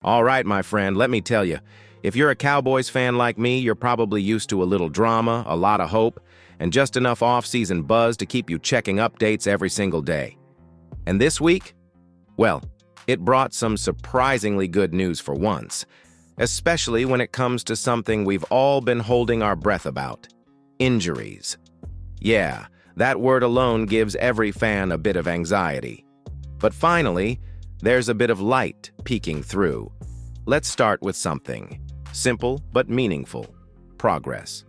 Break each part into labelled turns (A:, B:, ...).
A: All right, my friend, let me tell you, if you're a Cowboys fan like me, you're probably used to a little drama, a lot of hope, and just enough off-season buzz to keep you checking updates every single day. And this week? Well, it brought some surprisingly good news for once, especially when it comes to something we've all been holding our breath about: injuries. Yeah, that word alone gives every fan a bit of anxiety. But finally, there's a bit of light peeking through. Let's start with something simple but meaningful: progress.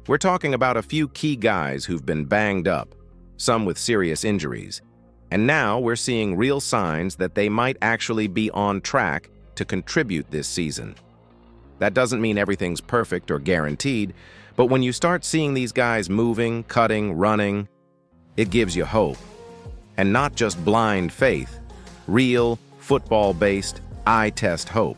A: We're talking about a few key guys who've been banged up, some with serious injuries, and now we're seeing real signs that they might actually be on track to contribute this season. That doesn't mean everything's perfect or guaranteed, but when you start seeing these guys moving, cutting, running, it gives you hope. And not just blind faith, real, football-based, eye-test hope.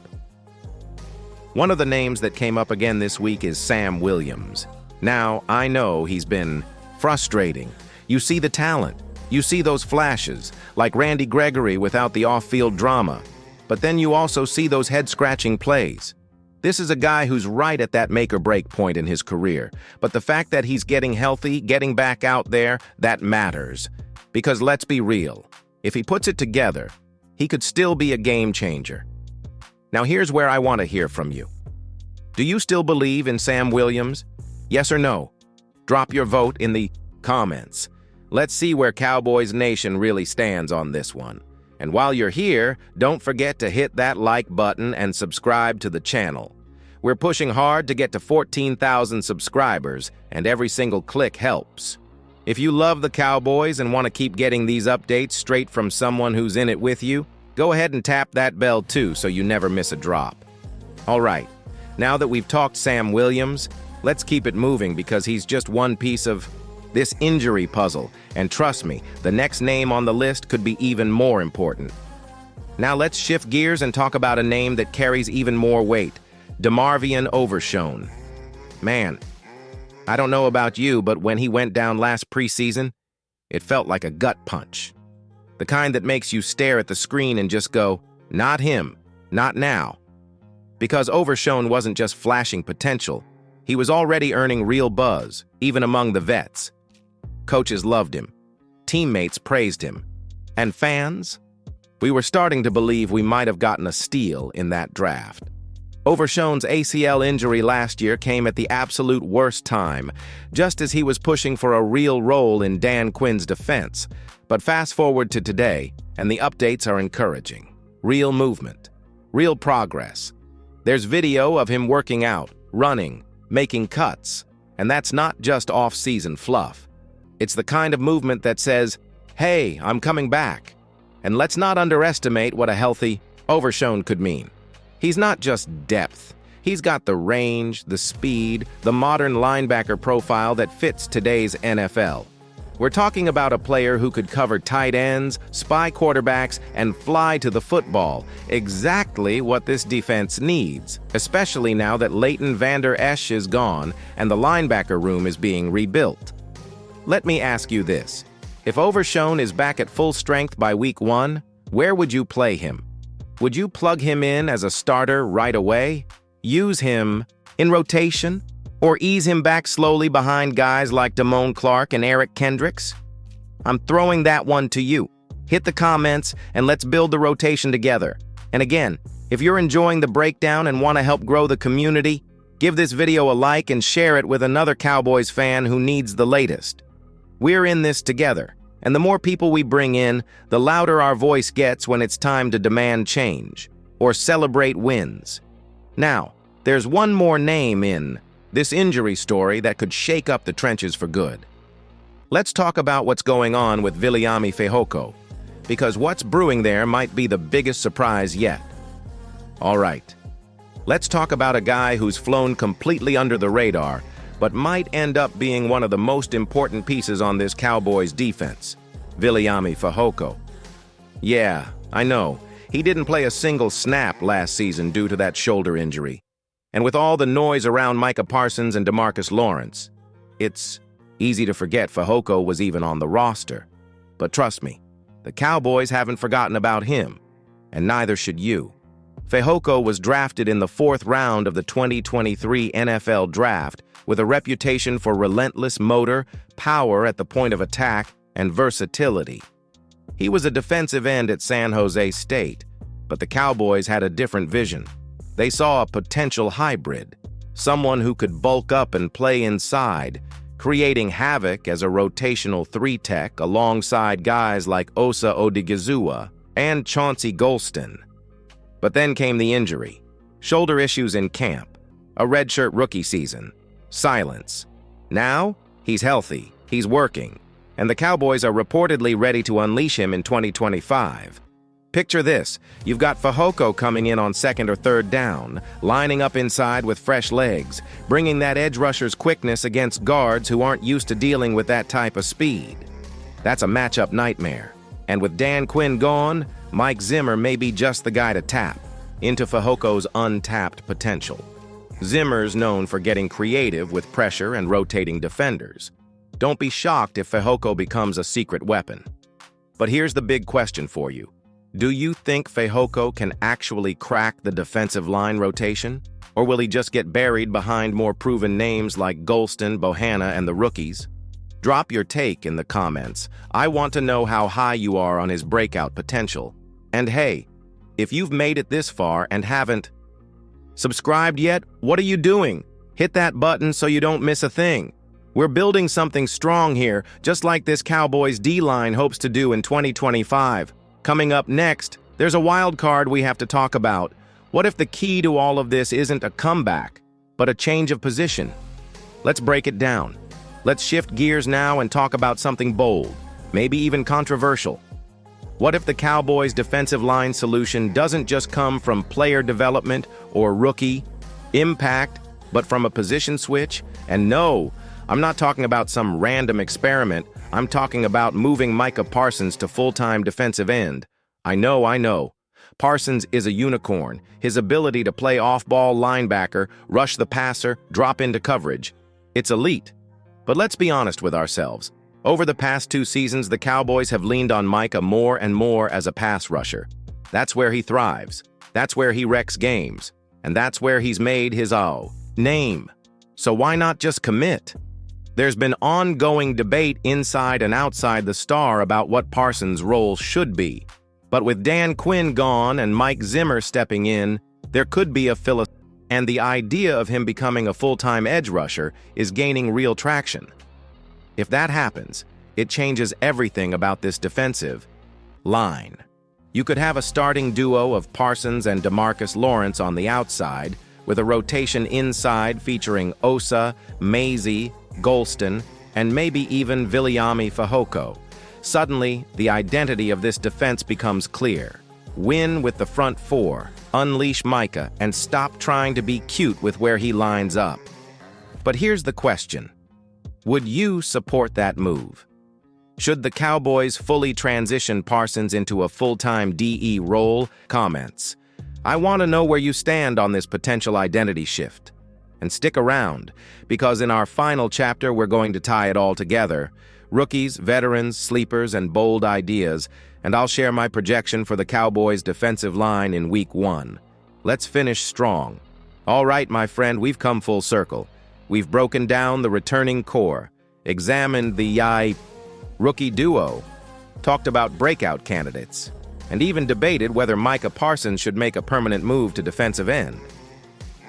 A: One of the names that came up again this week is Sam Williams. Now, I know he's been frustrating. You see the talent. You see those flashes, like Randy Gregory without the off-field drama. But then you also see those head-scratching plays. This is a guy who's right at that make-or-break point in his career. But the fact that he's getting healthy, getting back out there, that matters. Because let's be real, if he puts it together, he could still be a game changer. Now here's where I want to hear from you. Do you still believe in Sam Williams? Yes or no? Drop your vote in the comments. Let's see where Cowboys Nation really stands on this one. And while you're here, don't forget to hit that like button and subscribe to the channel. We're pushing hard to get to 14,000 subscribers, and every single click helps. If you love the Cowboys and want to keep getting these updates straight from someone who's in it with you, go ahead and tap that bell too so you never miss a drop. All right, now that we've talked Sam Williams, let's keep it moving because he's just one piece of this injury puzzle, and trust me, the next name on the list could be even more important. Now let's shift gears and talk about a name that carries even more weight: DeMarvion Overshown. Man, I don't know about you, but when he went down last preseason, it felt like a gut punch. The kind that makes you stare at the screen and just go, not him, not now. Because Overshown wasn't just flashing potential, he was already earning real buzz, even among the vets. Coaches loved him, teammates praised him, and fans? We were starting to believe we might have gotten a steal in that draft. Overshown's ACL injury last year came at the absolute worst time, just as he was pushing for a real role in Dan Quinn's defense. But fast forward to today, and the updates are encouraging. Real movement, real progress. There's video of him working out, running, making cuts, and that's not just off-season fluff. It's the kind of movement that says, hey, I'm coming back. And let's not underestimate what a healthy Overshown could mean. He's not just depth. He's got the range, the speed, the modern linebacker profile that fits today's NFL. We're talking about a player who could cover tight ends, spy quarterbacks, and fly to the football. Exactly what this defense needs, especially now that Leighton Vander Esch is gone and the linebacker room is being rebuilt. Let me ask you this. If Overshown is back at full strength by week 1, where would you play him? Would you plug him in as a starter right away? Use him in rotation? Or ease him back slowly behind guys like Damone Clark and Eric Kendricks? I'm throwing that one to you. Hit the comments and let's build the rotation together. And again, if you're enjoying the breakdown and want to help grow the community, give this video a like and share it with another Cowboys fan who needs the latest. We're in this together, and the more people we bring in, the louder our voice gets when it's time to demand change or celebrate wins. Now, there's one more name in this injury story that could shake up the trenches for good. Let's talk about what's going on with Viliami Fehoko, because what's brewing there might be the biggest surprise yet. All right, let's talk about a guy who's flown completely under the radar, but might end up being one of the most important pieces on this Cowboys defense: Viliami Fehoko. Yeah, I know, he didn't play a single snap last season due to that shoulder injury. And with all the noise around Micah Parsons and DeMarcus Lawrence, it's easy to forget Fehoko was even on the roster. But trust me, the Cowboys haven't forgotten about him, and neither should you. Fehoko was drafted in the 4th round of the 2023 NFL Draft with a reputation for relentless motor, power at the point of attack, and versatility. He was a defensive end at San Jose State, but the Cowboys had a different vision. They saw a potential hybrid, someone who could bulk up and play inside, creating havoc as a rotational 3-tech alongside guys like Osa Odigizua and Chauncey Golston. But then came the injury, shoulder issues in camp, a redshirt rookie season, silence. Now, he's healthy, he's working, and the Cowboys are reportedly ready to unleash him in 2025. Picture this, you've got Fehoko coming in on 2nd or 3rd down, lining up inside with fresh legs, bringing that edge rusher's quickness against guards who aren't used to dealing with that type of speed. That's a matchup nightmare. And with Dan Quinn gone, Mike Zimmer may be just the guy to tap into Fehoko's untapped potential. Zimmer's known for getting creative with pressure and rotating defenders. Don't be shocked if Fehoko becomes a secret weapon. But here's the big question for you. Do you think Fehoko can actually crack the defensive line rotation? Or will he just get buried behind more proven names like Golston, Bohanna, and the rookies? Drop your take in the comments. I want to know how high you are on his breakout potential. And hey, if you've made it this far and haven't subscribed yet, what are you doing? Hit that button so you don't miss a thing. We're building something strong here, just like this Cowboys D-line hopes to do in 2025. Coming up next, there's a wild card we have to talk about. What if the key to all of this isn't a comeback, but a change of position? Let's break it down. Let's shift gears now and talk about something bold, maybe even controversial. What if the Cowboys' defensive line solution doesn't just come from player development or rookie impact, but from a position switch? And no, I'm not talking about some random experiment. I'm talking about moving Micah Parsons to full-time defensive end. I know. Parsons is a unicorn. His ability to play off-ball linebacker, rush the passer, drop into coverage. It's elite. But let's be honest with ourselves. Over the past 2 seasons, the Cowboys have leaned on Micah more and more as a pass rusher. That's where he thrives. That's where he wrecks games. And that's where he's made his name. So why not just commit? There's been ongoing debate inside and outside the star about what Parsons' role should be. But with Dan Quinn gone and Mike Zimmer stepping in, there could be a and the idea of him becoming a full-time edge rusher is gaining real traction. If that happens, it changes everything about this defensive line. You could have a starting duo of Parsons and DeMarcus Lawrence on the outside, with a rotation inside featuring Osa, Maisie, Golston, and maybe even Viliami Fehoko. Suddenly, the identity of this defense becomes clear. Win with the front 4, unleash Micah, and stop trying to be cute with where he lines up. But here's the question. Would you support that move? Should the Cowboys fully transition Parsons into a full-time DE role? Comments. I want to know where you stand on this potential identity shift. And stick around, because in our final chapter, we're going to tie it all together. Rookies, veterans, sleepers, and bold ideas, and I'll share my projection for the Cowboys' defensive line in Week 1. Let's finish strong. All right, my friend, we've come full circle. We've broken down the returning core, examined the rookie duo, talked about breakout candidates, and even debated whether Micah Parsons should make a permanent move to defensive end.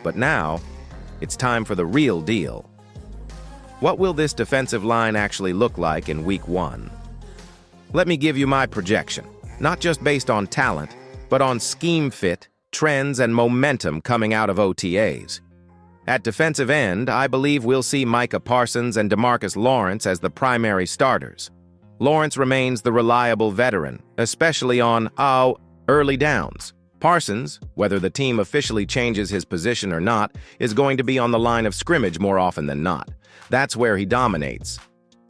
A: But now, it's time for the real deal. What will this defensive line actually look like in Week 1? Let me give you my projection, not just based on talent, but on scheme fit, trends, and momentum coming out of OTAs. At defensive end, I believe we'll see Micah Parsons and DeMarcus Lawrence as the primary starters. Lawrence remains the reliable veteran, especially on early downs. Parsons, whether the team officially changes his position or not, is going to be on the line of scrimmage more often than not. That's where he dominates.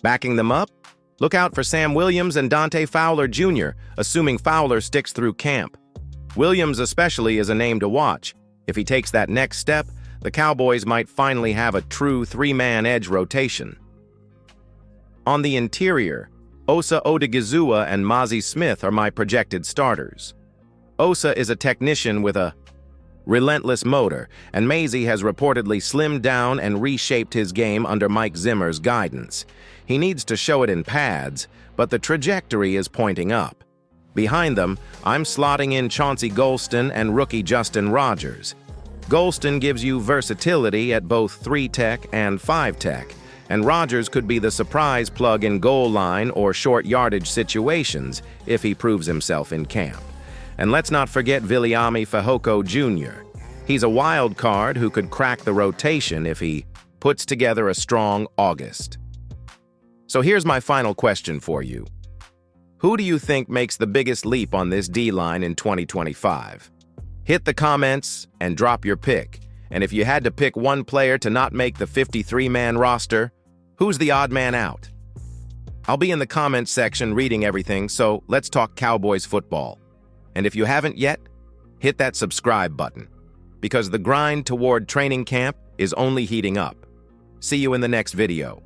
A: Backing them up? Look out for Sam Williams and Dante Fowler Jr., assuming Fowler sticks through camp. Williams especially is a name to watch. If he takes that next step, the Cowboys might finally have a true 3-man edge rotation. On the interior, Osa Odigizua and Mazi Smith are my projected starters. Osa is a technician with a relentless motor, and Maisie has reportedly slimmed down and reshaped his game under Mike Zimmer's guidance. He needs to show it in pads, but the trajectory is pointing up. Behind them, I'm slotting in Chauncey Golston and rookie Justin Rogers. Golston gives you versatility at both 3-tech and 5-tech, and Rogers could be the surprise plug in goal line or short yardage situations if he proves himself in camp. And let's not forget Viliami Fehoko Jr. He's a wild card who could crack the rotation if he puts together a strong August. So here's my final question for you. Who do you think makes the biggest leap on this D-line in 2025? Hit the comments and drop your pick. And if you had to pick one player to not make the 53-man roster, who's the odd man out? I'll be in the comments section reading everything, so let's talk Cowboys football. And if you haven't yet, hit that subscribe button, because the grind toward training camp is only heating up. See you in the next video.